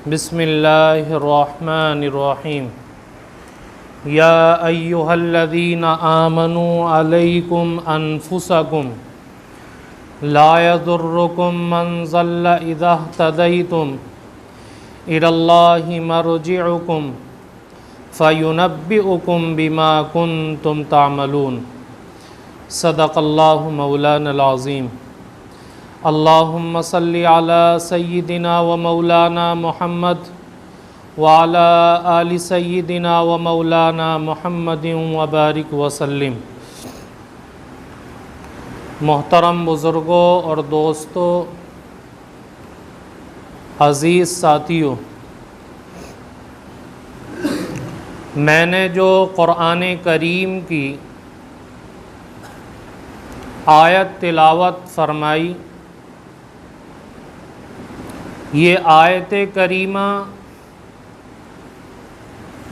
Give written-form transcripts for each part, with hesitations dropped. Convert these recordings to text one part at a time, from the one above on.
بسم اللہ الرحمن الرحیم یا ایہا الذین آمنوا علیکم انفسکم لا یضرکم من ضل اذا اہتدیتم الی اللہ مرجعکم فینبئکم بما کنتم تعملون۔ صدق اللہ مولانا العظیم۔ اللہم صلی علی سیدنا و مولانا محمد وعلی آل سیدنا و مولانا محمد وبارک وسلم۔ محترم بزرگوں اور دوستوں، عزیز ساتھیوں، میں نے جو قرآن کریم کی آیت تلاوت فرمائی، یہ آیت کریمہ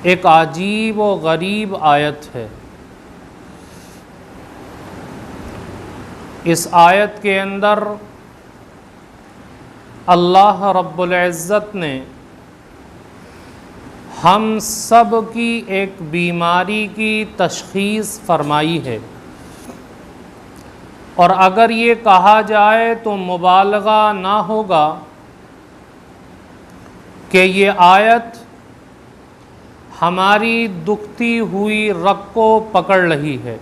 ایک عجیب و غریب آیت ہے۔ اس آیت کے اندر اللہ رب العزت نے ہم سب کی ایک بیماری کی تشخیص فرمائی ہے، اور اگر یہ کہا جائے تو مبالغہ نہ ہوگا کہ یہ آیت ہماری دکھتی ہوئی رگ کو پکڑ رہی ہے۔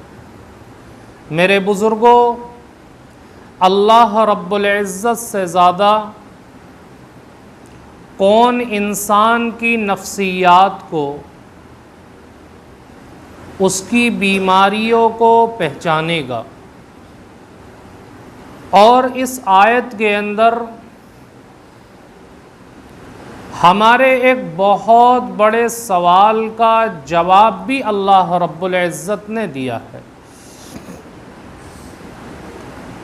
میرے بزرگوں، اللہ رب العزت سے زیادہ کون انسان کی نفسیات کو، اس کی بیماریوں کو پہچانے گا؟ اور اس آیت کے اندر ہمارے ایک بہت بڑے سوال کا جواب بھی اللہ رب العزت نے دیا ہے۔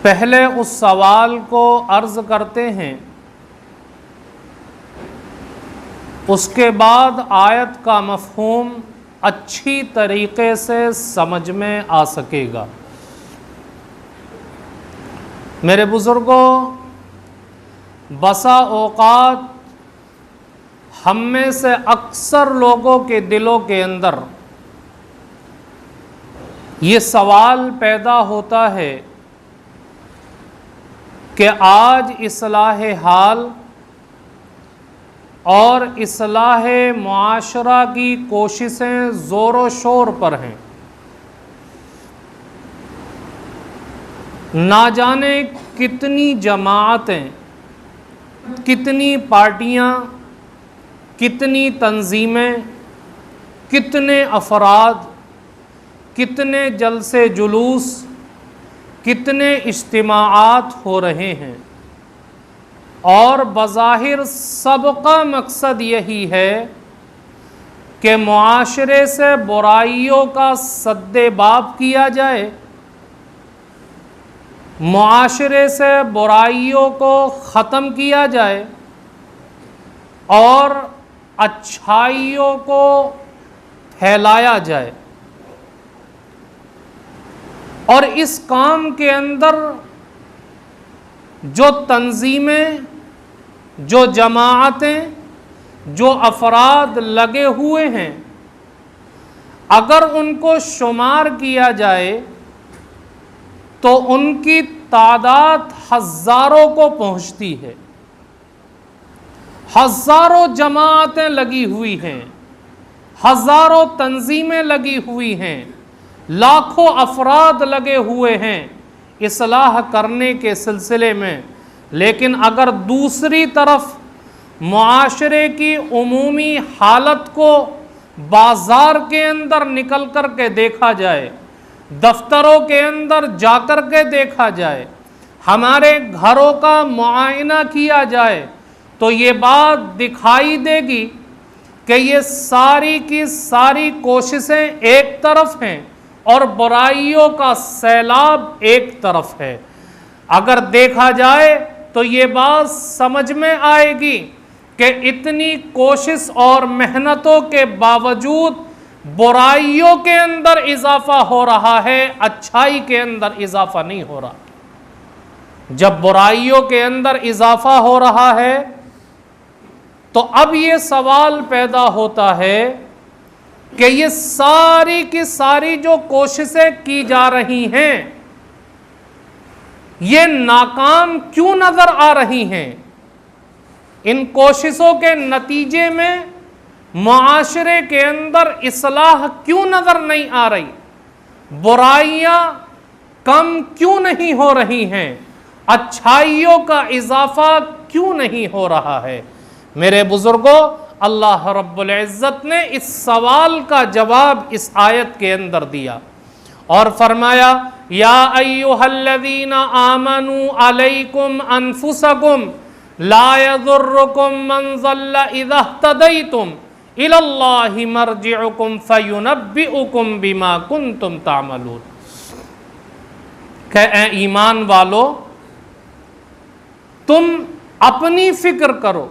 پہلے اس سوال کو عرض کرتے ہیں، اس کے بعد آیت کا مفہوم اچھی طریقے سے سمجھ میں آ سکے گا۔ میرے بزرگوں، بسا اوقات ہم میں سے اکثر لوگوں کے دلوں کے اندر یہ سوال پیدا ہوتا ہے کہ آج اصلاح حال اور اصلاح معاشرہ کی کوششیں زور و شور پر ہیں، نہ جانے کتنی جماعتیں، کتنی پارٹیاں، کتنی تنظیمیں، کتنے افراد، کتنے جلسے جلوس، کتنے اجتماعات ہو رہے ہیں، اور بظاہر سب کا مقصد یہی ہے کہ معاشرے سے برائیوں کا سد باب کیا جائے، معاشرے سے برائیوں کو ختم کیا جائے اور اچھائیوں کو پھیلایا جائے۔ اور اس کام کے اندر جو تنظیمیں، جو جماعتیں، جو افراد لگے ہوئے ہیں، اگر ان کو شمار کیا جائے تو ان کی تعداد ہزاروں کو پہنچتی ہے۔ ہزاروں جماعتیں لگی ہوئی ہیں، ہزاروں تنظیمیں لگی ہوئی ہیں، لاکھوں افراد لگے ہوئے ہیں اصلاح کرنے کے سلسلے میں۔ لیکن اگر دوسری طرف معاشرے کی عمومی حالت کو بازار کے اندر نکل کر کے دیکھا جائے، دفتروں کے اندر جا کر کے دیکھا جائے، ہمارے گھروں کا معائنہ کیا جائے، تو یہ بات دکھائی دے گی کہ یہ ساری کی ساری کوششیں ایک طرف ہیں اور برائیوں کا سیلاب ایک طرف ہے۔ اگر دیکھا جائے تو یہ بات سمجھ میں آئے گی کہ اتنی کوشش اور محنتوں کے باوجود برائیوں کے اندر اضافہ ہو رہا ہے، اچھائی کے اندر اضافہ نہیں ہو رہا۔ جب برائیوں کے اندر اضافہ ہو رہا ہے تو اب یہ سوال پیدا ہوتا ہے کہ یہ ساری کی ساری جو کوششیں کی جا رہی ہیں یہ ناکام کیوں نظر آ رہی ہیں؟ ان کوششوں کے نتیجے میں معاشرے کے اندر اصلاح کیوں نظر نہیں آ رہی؟ برائیاں کم کیوں نہیں ہو رہی ہیں؟ اچھائیوں کا اضافہ کیوں نہیں ہو رہا ہے؟ میرے بزرگوں، اللہ رب العزت نے اس سوال کا جواب اس آیت کے اندر دیا اور فرمایا یا ایھا الذین آمنوا علیکم انفسکم لا یضرکم من ضل اذا اہتدیتم الی اللہ مرجعکم فینبئکم بما کنتم تعملون، کہ اے ایمان والو تم اپنی فکر کرو،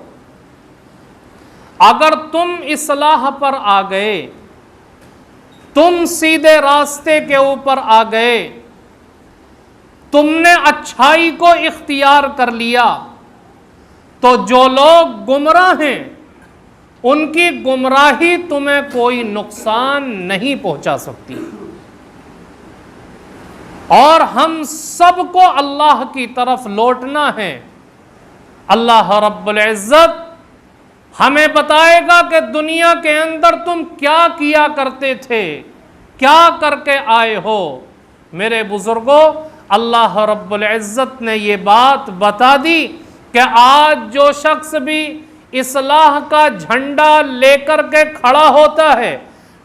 اگر تم اصلاح پر آ گئے، تم سیدھے راستے کے اوپر آ گئے، تم نے اچھائی کو اختیار کر لیا، تو جو لوگ گمراہ ہیں ان کی گمراہی تمہیں کوئی نقصان نہیں پہنچا سکتی۔ اور ہم سب کو اللہ کی طرف لوٹنا ہے۔ اللہ رب العزت ہمیں بتائے گا کہ دنیا کے اندر تم کیا کیا کرتے تھے، کیا کر کے آئے ہو۔ میرے بزرگوں، اللہ رب العزت نے یہ بات بتا دی کہ آج جو شخص بھی اصلاح کا جھنڈا لے کر کے کھڑا ہوتا ہے،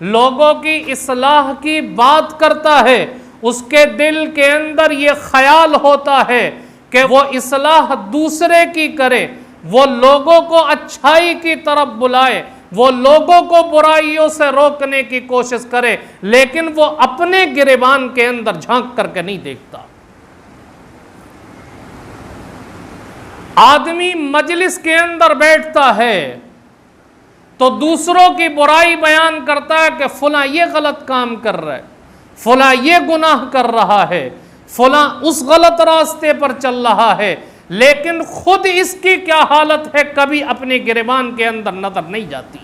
لوگوں کی اصلاح کی بات کرتا ہے، اس کے دل کے اندر یہ خیال ہوتا ہے کہ وہ اصلاح دوسرے کی کرے، وہ لوگوں کو اچھائی کی طرف بلائے، وہ لوگوں کو برائیوں سے روکنے کی کوشش کرے، لیکن وہ اپنے گریبان کے اندر جھانک کر کے نہیں دیکھتا۔ آدمی مجلس کے اندر بیٹھتا ہے تو دوسروں کی برائی بیان کرتا ہے کہ فلاں یہ غلط کام کر رہا ہے، فلاں یہ گناہ کر رہا ہے، فلاں اس غلط راستے پر چل رہا ہے، لیکن خود اس کی کیا حالت ہے کبھی اپنے گریبان کے اندر نظر نہیں جاتی۔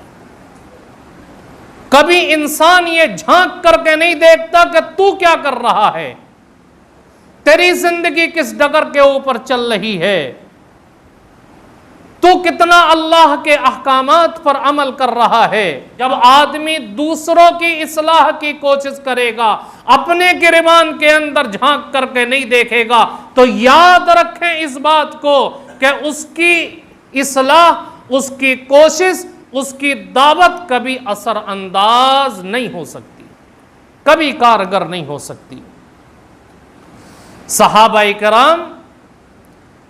کبھی انسان یہ جھانک کر کے نہیں دیکھتا کہ تو کیا کر رہا ہے، تیری زندگی کس ڈگر کے اوپر چل رہی ہے، تو کتنا اللہ کے احکامات پر عمل کر رہا ہے۔ جب آدمی دوسروں کی اصلاح کی کوشش کرے گا، اپنے گریبان کے اندر جھانک کر کے نہیں دیکھے گا، تو یاد رکھیں اس بات کو کہ اس کی اصلاح، اس کی کوشش، اس کی دعوت کبھی اثر انداز نہیں ہو سکتی، کبھی کارگر نہیں ہو سکتی۔ صحابہ کرام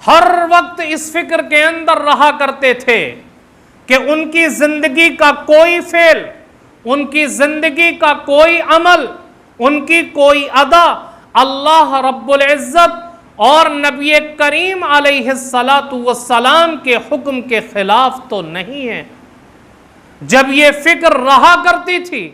ہر وقت اس فکر کے اندر رہا کرتے تھے کہ ان کی زندگی کا کوئی فعل، ان کی زندگی کا کوئی عمل، ان کی کوئی ادا اللہ رب العزت اور نبی کریم علیہ السلام کے حکم کے خلاف تو نہیں ہے۔ جب یہ فکر رہا کرتی تھی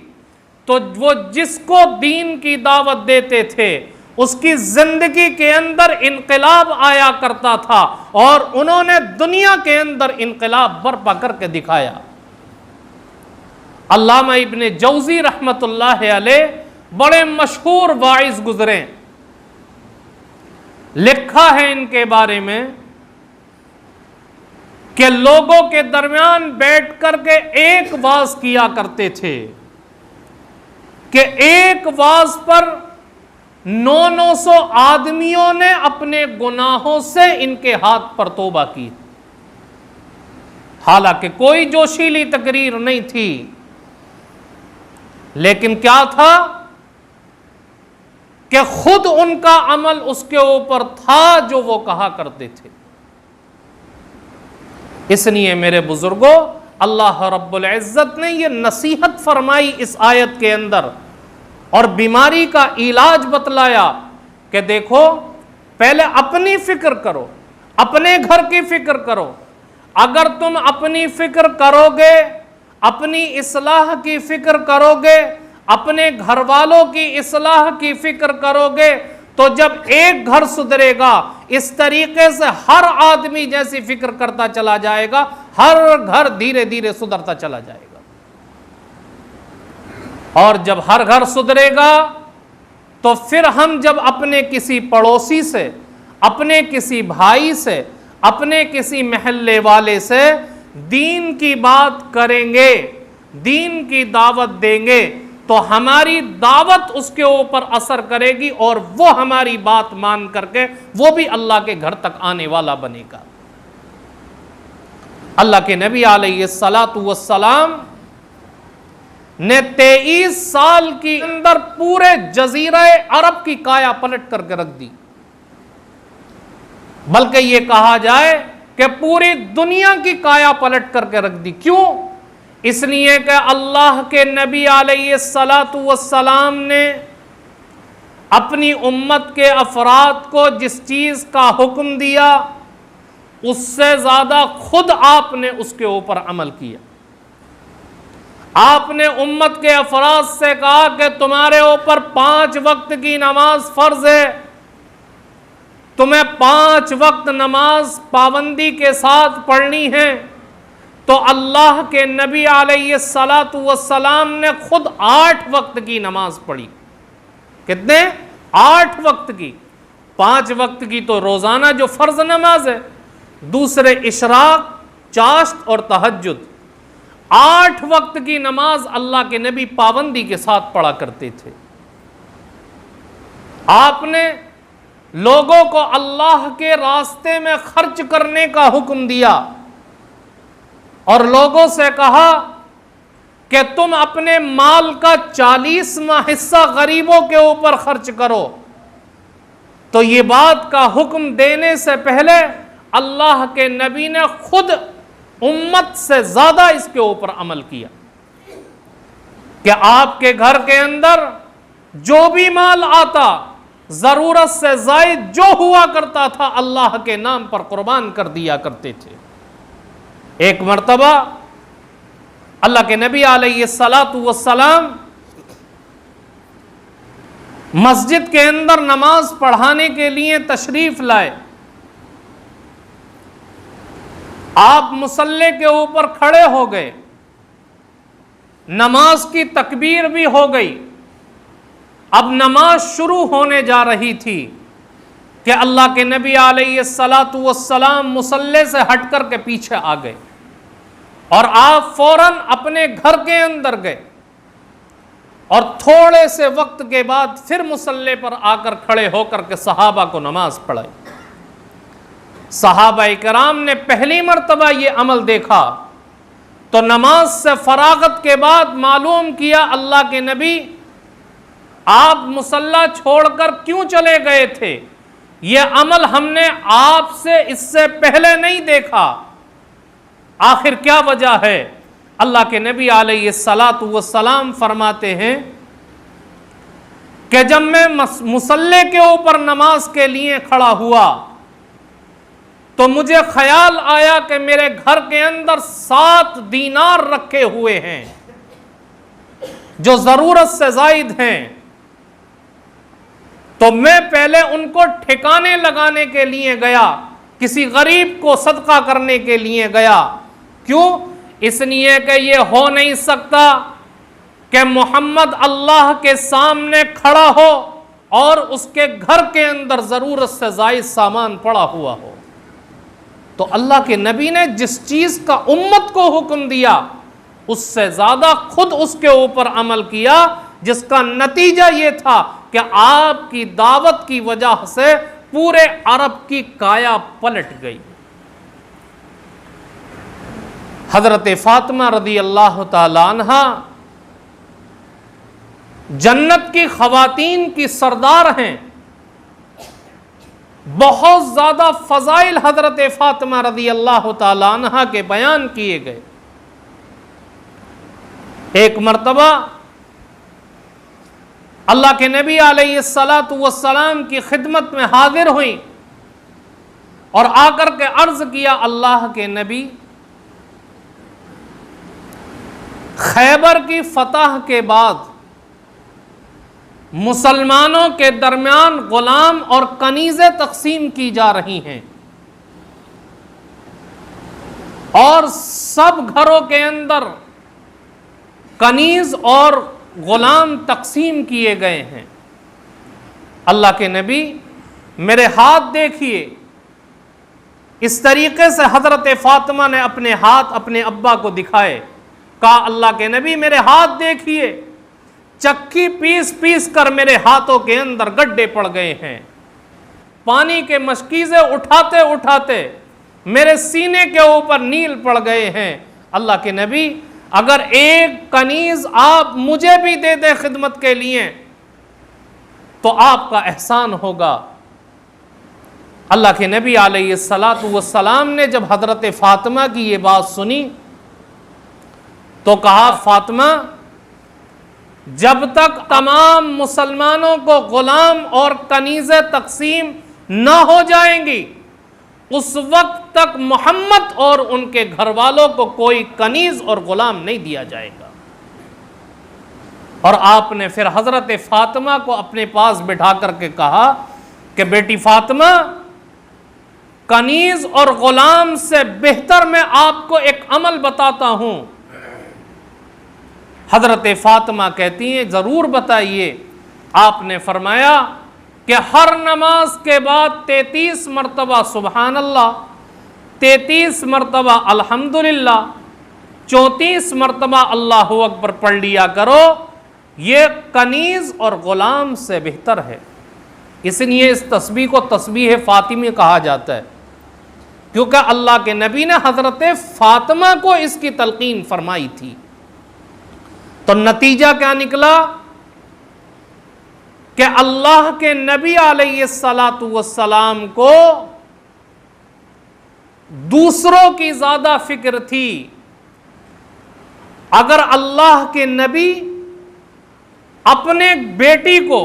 تو وہ جس کو دین کی دعوت دیتے تھے اس کی زندگی کے اندر انقلاب آیا کرتا تھا، اور انہوں نے دنیا کے اندر انقلاب برپا کر کے دکھایا۔ علامہ ابن جوزی رحمت اللہ علیہ بڑے مشہور واعظ گزرے، لکھا ہے ان کے بارے میں کہ لوگوں کے درمیان بیٹھ کر کے ایک واعظ کیا کرتے تھے کہ ایک واعظ پر 900 آدمیوں نے اپنے گناہوں سے ان کے ہاتھ پر توبہ کی۔ حالانکہ کوئی جوشیلی تقریر نہیں تھی، لیکن کیا تھا کہ خود ان کا عمل اس کے اوپر تھا جو وہ کہا کرتے تھے۔ اس لیے میرے بزرگوں، اللہ رب العزت نے یہ نصیحت فرمائی اس آیت کے اندر اور بیماری کا علاج بتلایا کہ دیکھو، پہلے اپنی فکر کرو، اپنے گھر کی فکر کرو۔ اگر تم اپنی فکر کرو گے، اپنی اصلاح کی فکر کرو گے، اپنے گھر والوں کی اصلاح کی فکر کرو گے، تو جب ایک گھر سدھرے گا، اس طریقے سے ہر آدمی جیسی فکر کرتا چلا جائے گا، ہر گھر دھیرے دھیرے سدھرتا چلا جائے گا. اور جب ہر گھر سدھرے گا تو پھر ہم جب اپنے کسی پڑوسی سے، اپنے کسی بھائی سے، اپنے کسی محلے والے سے دین کی بات کریں گے، دین کی دعوت دیں گے، تو ہماری دعوت اس کے اوپر اثر کرے گی اور وہ ہماری بات مان کر کے وہ بھی اللہ کے گھر تک آنے والا بنے گا. اللہ کے نبی علیہ الصلاۃ والسلام نے 23 سال کی اندر پورے جزیرہ عرب کی کایا پلٹ کر کے رکھ دی، بلکہ یہ کہا جائے کہ پوری دنیا کی کایا پلٹ کر کے رکھ دی. کیوں؟ اس لیے کہ اللہ کے نبی علیہ الصلاۃ والسلام نے اپنی امت کے افراد کو جس چیز کا حکم دیا اس سے زیادہ خود آپ نے اس کے اوپر عمل کیا. آپ نے امت کے افراد سے کہا کہ تمہارے اوپر 5 وقت کی نماز فرض ہے، تمہیں 5 وقت نماز پابندی کے ساتھ پڑھنی ہے. تو اللہ کے نبی علیہ الصلاۃ والسلام نے خود 8 وقت کی نماز پڑھی. کتنے؟ 8 وقت کی. 5 وقت کی تو روزانہ جو فرض نماز ہے، دوسرے اشراق، چاشت اور تہجد. 8 وقت کی نماز اللہ کے نبی پابندی کے ساتھ پڑھا کرتے تھے. آپ نے لوگوں کو اللہ کے راستے میں خرچ کرنے کا حکم دیا اور لوگوں سے کہا کہ تم اپنے مال کا 40واں حصہ غریبوں کے اوپر خرچ کرو. تو یہ بات کا حکم دینے سے پہلے اللہ کے نبی نے خود امت سے زیادہ اس کے اوپر عمل کیا کہ آپ کے گھر کے اندر جو بھی مال آتا ضرورت سے زائد جو ہوا کرتا تھا اللہ کے نام پر قربان کر دیا کرتے تھے. ایک مرتبہ اللہ کے نبی علیہ الصلاۃ والسلام مسجد کے اندر نماز پڑھانے کے لیے تشریف لائے. آپ مصلی کے اوپر کھڑے ہو گئے، نماز کی تکبیر بھی ہو گئی. اب نماز شروع ہونے جا رہی تھی کہ اللہ کے نبی علیہ الصلاۃ والسلام مصلی سے ہٹ کر کے پیچھے آ گئے اور آپ فوراً اپنے گھر کے اندر گئے اور تھوڑے سے وقت کے بعد پھر مصلی پر آ کر کھڑے ہو کر کے صحابہ کو نماز پڑھائی. صحابہ کرام نے پہلی مرتبہ یہ عمل دیکھا تو نماز سے فراغت کے بعد معلوم کیا اللہ کے نبی آپ مصلی چھوڑ کر کیوں چلے گئے تھے؟ یہ عمل ہم نے آپ سے اس سے پہلے نہیں دیکھا، آخر کیا وجہ ہے؟ اللہ کے نبی علیہ الصلاۃ والسلام فرماتے ہیں کہ جب میں مصلی کے اوپر نماز کے لیے کھڑا ہوا تو مجھے خیال آیا کہ میرے گھر کے اندر 7 دینار رکھے ہوئے ہیں جو ضرورت سے زائد ہیں. تو میں پہلے ان کو ٹھکانے لگانے کے لیے گیا، کسی غریب کو صدقہ کرنے کے لیے گیا. کیوں؟ اس لیے کہ یہ ہو نہیں سکتا کہ محمد اللہ کے سامنے کھڑا ہو اور اس کے گھر کے اندر ضرورت سے زائد سامان پڑا ہوا ہو. تو اللہ کے نبی نے جس چیز کا امت کو حکم دیا اس سے زیادہ خود اس کے اوپر عمل کیا، جس کا نتیجہ یہ تھا کہ آپ کی دعوت کی وجہ سے پورے عرب کی کایا پلٹ گئی. حضرت فاطمہ رضی اللہ تعالی عنہ جنت کی خواتین کی سردار ہیں. بہت زیادہ فضائل حضرت فاطمہ رضی اللہ تعالی عنہ کے بیان کیے گئے. ایک مرتبہ اللہ کے نبی علیہ الصلاۃ والسلام کی خدمت میں حاضر ہوئیں اور آ کر کے عرض کیا اللہ کے نبی، خیبر کی فتح کے بعد مسلمانوں کے درمیان غلام اور کنیزیں تقسیم کی جا رہی ہیں اور سب گھروں کے اندر کنیز اور غلام تقسیم کیے گئے ہیں۔ اللہ کے نبی میرے ہاتھ دیکھیے، اس طریقے سے حضرت فاطمہ نے اپنے ہاتھ اپنے ابا کو دکھائے، کہا اللہ کے نبی میرے ہاتھ دیکھیے، چکی پیس پیس کر میرے ہاتھوں کے اندر گڈھے پڑ گئے ہیں، پانی کے مشکیزیں اٹھاتے اٹھاتے میرے سینے کے اوپر نیل پڑ گئے ہیں۔ اللہ کے نبی اگر ایک کنیز آپ مجھے بھی دے دیں خدمت کے لیے تو آپ کا احسان ہوگا۔ اللہ کے نبی علیہ السلام نے جب حضرت فاطمہ کی یہ بات سنی تو کہا فاطمہ جب تک تمام مسلمانوں کو غلام اور کنیزیں تقسیم نہ ہو جائیں گی اس وقت تک محمد اور ان کے گھر والوں کو کوئی کنیز اور غلام نہیں دیا جائے گا۔ اور آپ نے پھر حضرت فاطمہ کو اپنے پاس بٹھا کر کے کہا کہ بیٹی فاطمہ، کنیز اور غلام سے بہتر میں آپ کو ایک عمل بتاتا ہوں۔ حضرت فاطمہ کہتی ہیں ضرور بتائیے۔ آپ نے فرمایا کہ ہر نماز کے بعد 33 مرتبہ سبحان اللہ، 33 مرتبہ الحمدللہ، 34 مرتبہ اللہ اکبر پڑھ لیا کرو، یہ کنیز اور غلام سے بہتر ہے۔ اس لیے اس تسبیح کو تسبیح فاطمی کہا جاتا ہے، کیونکہ اللہ کے نبی نے حضرت فاطمہ کو اس کی تلقین فرمائی تھی۔ تو نتیجہ کیا نکلا کہ اللہ کے نبی علیہ السلام کو دوسروں کی زیادہ فکر تھی۔ اگر اللہ کے نبی اپنے بیٹی کو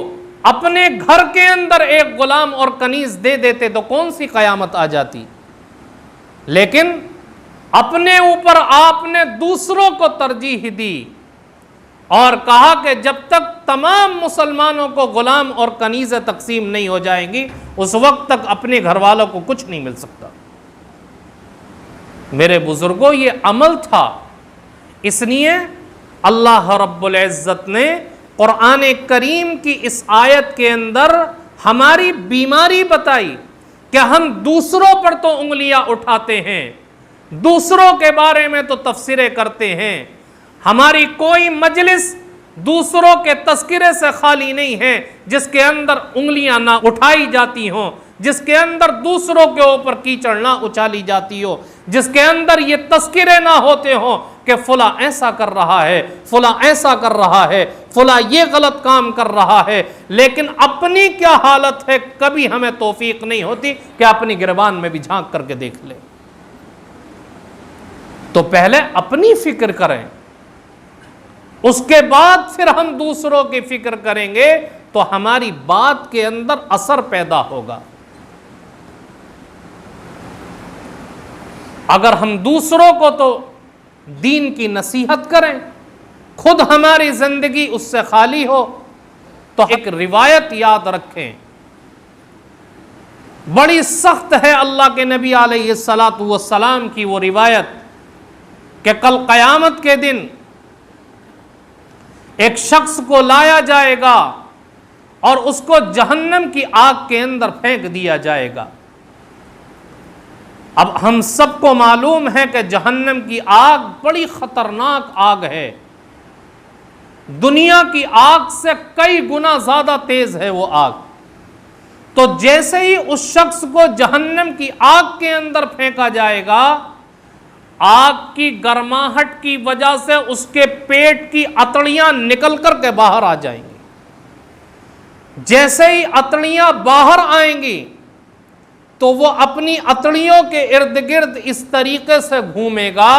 اپنے گھر کے اندر ایک غلام اور کنیز دے دیتے تو کون سی قیامت آ جاتی، لیکن اپنے اوپر آپ نے دوسروں کو ترجیح دی اور کہا کہ جب تک تمام مسلمانوں کو غلام اور کنیزیں تقسیم نہیں ہو جائیں گی اس وقت تک اپنے گھر والوں کو کچھ نہیں مل سکتا۔ میرے بزرگوں یہ عمل تھا، اس لیے اللہ رب العزت نے قرآن کریم کی اس آیت کے اندر ہماری بیماری بتائی کہ ہم دوسروں پر تو انگلیاں اٹھاتے ہیں، دوسروں کے بارے میں تو تفسیریں کرتے ہیں، ہماری کوئی مجلس دوسروں کے تذکرے سے خالی نہیں ہے جس کے اندر انگلیاں نہ اٹھائی جاتی ہوں، جس کے اندر دوسروں کے اوپر کیچڑ نہ اچھالی جاتی ہو، جس کے اندر یہ تذکرے نہ ہوتے ہوں کہ فلاں ایسا کر رہا ہے، فلاں ایسا کر رہا ہے، فلاں یہ غلط کام کر رہا ہے، لیکن اپنی کیا حالت ہے کبھی ہمیں توفیق نہیں ہوتی کہ اپنی گریبان میں بھی جھانک کر کے دیکھ لیں۔ تو پہلے اپنی فکر کریں، اس کے بعد پھر ہم دوسروں کی فکر کریں گے تو ہماری بات کے اندر اثر پیدا ہوگا۔ اگر ہم دوسروں کو تو دین کی نصیحت کریں، خود ہماری زندگی اس سے خالی ہو، تو ایک روایت یاد رکھیں، بڑی سخت ہے اللہ کے نبی علیہ السلام کی وہ روایت کہ کل قیامت کے دن ایک شخص کو لایا جائے گا اور اس کو جہنم کی آگ کے اندر پھینک دیا جائے گا۔ اب ہم سب کو معلوم ہے کہ جہنم کی آگ بڑی خطرناک آگ ہے، دنیا کی آگ سے کئی گنا زیادہ تیز ہے وہ آگ۔ تو جیسے ہی اس شخص کو جہنم کی آگ کے اندر پھینکا جائے گا، آگ کی گرماہٹ کی وجہ سے اس کے پیٹ کی اتڑیاں نکل کر کے باہر آ جائیں گی۔ جیسے ہی اتڑیاں باہر آئیں گی تو وہ اپنی اتڑیوں کے ارد گرد اس طریقے سے گھومے گا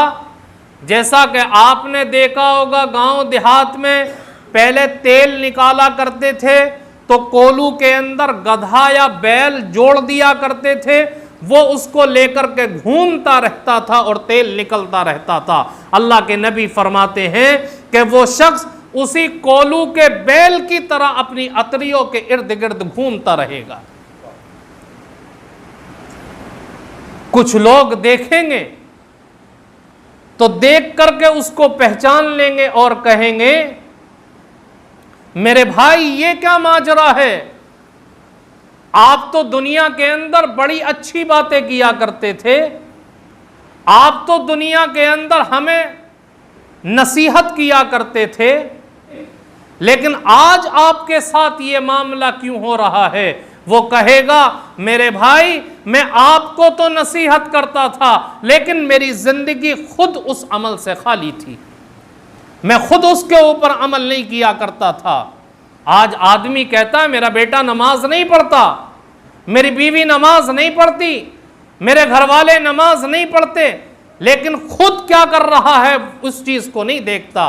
جیسا کہ آپ نے دیکھا ہوگا گاؤں دیہات میں پہلے تیل نکالا کرتے تھے تو کولو کے اندر گدھا یا بیل جوڑ دیا کرتے تھے، وہ اس کو لے کر کے گھومتا رہتا تھا اور تیل نکلتا رہتا تھا۔ اللہ کے نبی فرماتے ہیں کہ وہ شخص اسی کولو کے بیل کی طرح اپنی اتریوں کے ارد گرد گھومتا رہے گا۔ کچھ لوگ دیکھیں گے تو دیکھ کر کے اس کو پہچان لیں گے اور کہیں گے میرے بھائی یہ کیا ماجرا ہے، آپ تو دنیا کے اندر بڑی اچھی باتیں کیا کرتے تھے، آپ تو دنیا کے اندر ہمیں نصیحت کیا کرتے تھے، لیکن آج آپ کے ساتھ یہ معاملہ کیوں ہو رہا ہے؟ وہ کہے گا میرے بھائی میں آپ کو تو نصیحت کرتا تھا لیکن میری زندگی خود اس عمل سے خالی تھی، میں خود اس کے اوپر عمل نہیں کیا کرتا تھا۔ آج آدمی کہتا ہے میرا بیٹا نماز نہیں پڑھتا، میری بیوی نماز نہیں پڑھتی، میرے گھر والے نماز نہیں پڑھتے، لیکن خود کیا کر رہا ہے اس چیز کو نہیں دیکھتا۔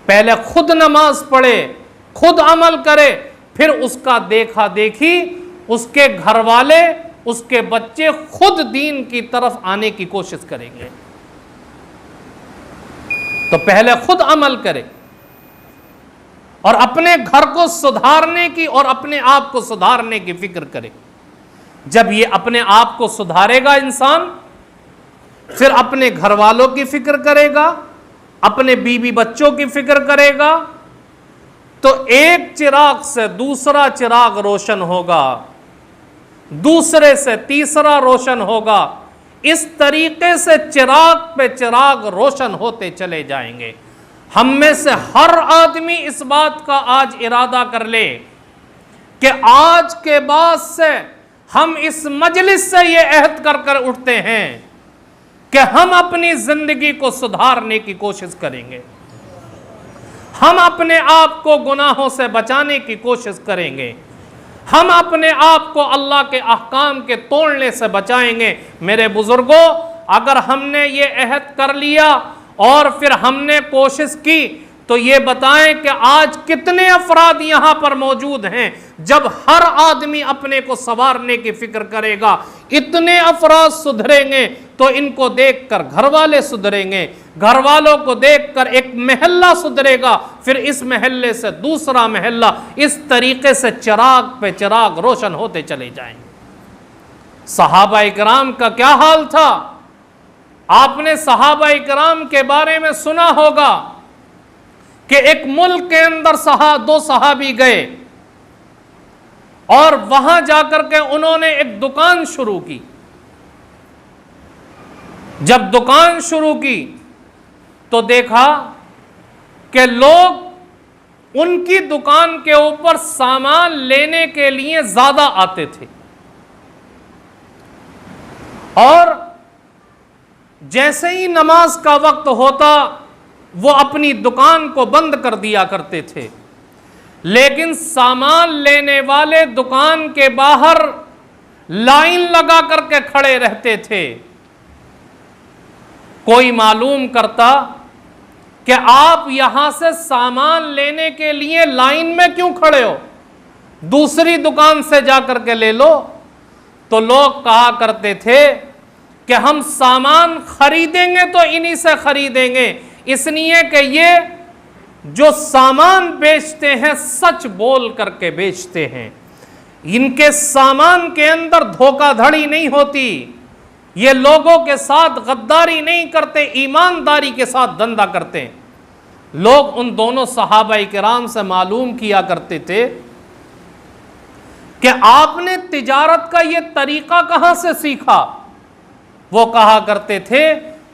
پہلے خود نماز پڑھے، خود عمل کرے، پھر اس کا دیکھا دیکھی اس کے گھر والے، اس کے بچے خود دین کی طرف آنے کی کوشش کریں گے۔ تو پہلے خود عمل کرے اور اپنے گھر کو سدھارنے کی اور اپنے آپ کو سدھارنے کی فکر کرے۔ جب یہ اپنے آپ کو سدھارے گا انسان، پھر اپنے گھر والوں کی فکر کرے گا، اپنے بیوی بچوں کی فکر کرے گا، تو ایک چراغ سے دوسرا چراغ روشن ہوگا، دوسرے سے تیسرا روشن ہوگا، اس طریقے سے چراغ پہ چراغ روشن ہوتے چلے جائیں گے۔ ہم میں سے ہر آدمی اس بات کا آج ارادہ کر لے کہ آج کے بعد سے ہم اس مجلس سے یہ عہد کر کر اٹھتے ہیں کہ ہم اپنی زندگی کو سدھارنے کی کوشش کریں گے، ہم اپنے آپ کو گناہوں سے بچانے کی کوشش کریں گے، ہم اپنے آپ کو اللہ کے احکام کے توڑنے سے بچائیں گے۔ میرے بزرگوں، اگر ہم نے یہ عہد کر لیا اور پھر ہم نے کوشش کی تو یہ بتائیں کہ آج کتنے افراد یہاں پر موجود ہیں۔ جب ہر آدمی اپنے کو سنوارنے کی فکر کرے گا، اتنے افراد سدھریں گے تو ان کو دیکھ کر گھر والے سدھریں گے، گھر والوں کو دیکھ کر ایک محلہ سدھرے گا، پھر اس محلے سے دوسرا محلہ، اس طریقے سے چراغ پہ چراغ روشن ہوتے چلے جائیں گے۔ صحابہ کرام کا کیا حال تھا؟ آپ نے صحابہ کرام کے بارے میں سنا ہوگا کہ ایک ملک کے اندر دو صحابی گئے اور وہاں جا کر کے انہوں نے ایک دکان شروع کی۔ جب دکان شروع کی تو دیکھا کہ لوگ ان کی دکان کے اوپر سامان لینے کے لیے زیادہ آتے تھے، اور جیسے ہی نماز کا وقت ہوتا وہ اپنی دکان کو بند کر دیا کرتے تھے، لیکن سامان لینے والے دکان کے باہر لائن لگا کر کے کھڑے رہتے تھے۔ کوئی معلوم کرتا کہ آپ یہاں سے سامان لینے کے لیے لائن میں کیوں کھڑے ہو، دوسری دکان سے جا کر کے لے لو، تو لوگ کہا کرتے تھے کہ ہم سامان خریدیں گے تو انہی سے خریدیں گے، اس لیے کہ یہ جو سامان بیچتے ہیں سچ بول کر کے بیچتے ہیں، ان کے سامان کے اندر دھوکہ دھڑی نہیں ہوتی، یہ لوگوں کے ساتھ غداری نہیں کرتے، ایمانداری کے ساتھ دھندا کرتے ہیں۔ لوگ ان دونوں صحابہ کرام سے معلوم کیا کرتے تھے کہ آپ نے تجارت کا یہ طریقہ کہاں سے سیکھا؟ وہ کہا کرتے تھے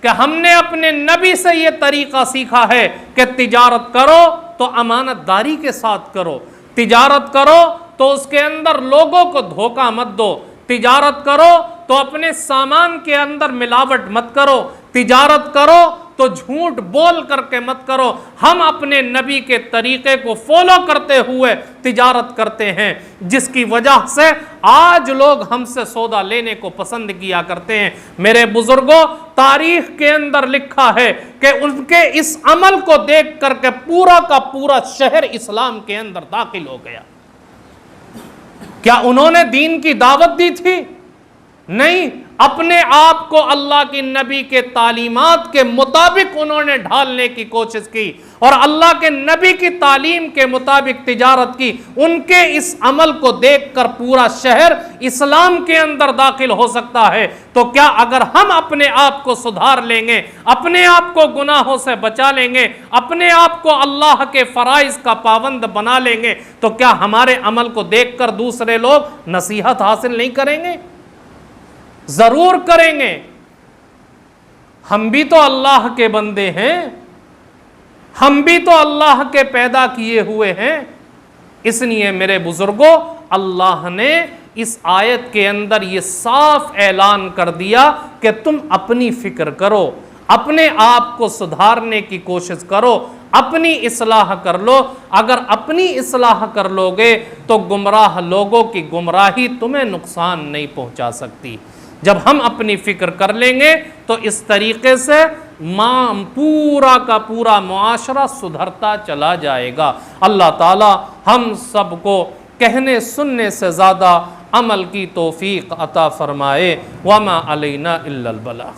کہ ہم نے اپنے نبی سے یہ طریقہ سیکھا ہے کہ تجارت کرو تو امانت داری کے ساتھ کرو، تجارت کرو تو اس کے اندر لوگوں کو دھوکہ مت دو، تجارت کرو تو اپنے سامان کے اندر ملاوٹ مت کرو، تجارت کرو تو جھوٹ بول کر کے مت کرو۔ ہم اپنے نبی کے طریقے کو فالو کرتے ہوئے تجارت کرتے ہیں، جس کی وجہ سے آج لوگ ہم سے سودا لینے کو پسند کیا کرتے ہیں۔ میرے بزرگوں، تاریخ کے اندر لکھا ہے کہ ان کے اس عمل کو دیکھ کر کے پورا کا پورا شہر اسلام کے اندر داخل ہو گیا۔ کیا انہوں نے دین کی دعوت دی تھی؟ نہیں، اپنے آپ کو اللہ کی نبی کے تعلیمات کے مطابق انہوں نے ڈھالنے کی کوشش کی اور اللہ کے نبی کی تعلیم کے مطابق تجارت کی، ان کے اس عمل کو دیکھ کر پورا شہر اسلام کے اندر داخل ہو سکتا ہے، تو کیا اگر ہم اپنے آپ کو سدھار لیں گے، اپنے آپ کو گناہوں سے بچا لیں گے، اپنے آپ کو اللہ کے فرائض کا پابند بنا لیں گے، تو کیا ہمارے عمل کو دیکھ کر دوسرے لوگ نصیحت حاصل نہیں کریں گے؟ ضرور کریں گے۔ ہم بھی تو اللہ کے بندے ہیں، ہم بھی تو اللہ کے پیدا کیے ہوئے ہیں۔ اس لیے میرے بزرگوں، اللہ نے اس آیت کے اندر یہ صاف اعلان کر دیا کہ تم اپنی فکر کرو، اپنے آپ کو سدھارنے کی کوشش کرو، اپنی اصلاح کر لو۔ اگر اپنی اصلاح کر لو گے تو گمراہ لوگوں کی گمراہی تمہیں نقصان نہیں پہنچا سکتی۔ جب ہم اپنی فکر کر لیں گے تو اس طریقے سے پورا کا پورا معاشرہ سدھرتا چلا جائے گا۔ اللہ تعالی ہم سب کو کہنے سننے سے زیادہ عمل کی توفیق عطا فرمائے۔ وما علینا الا البلاغ۔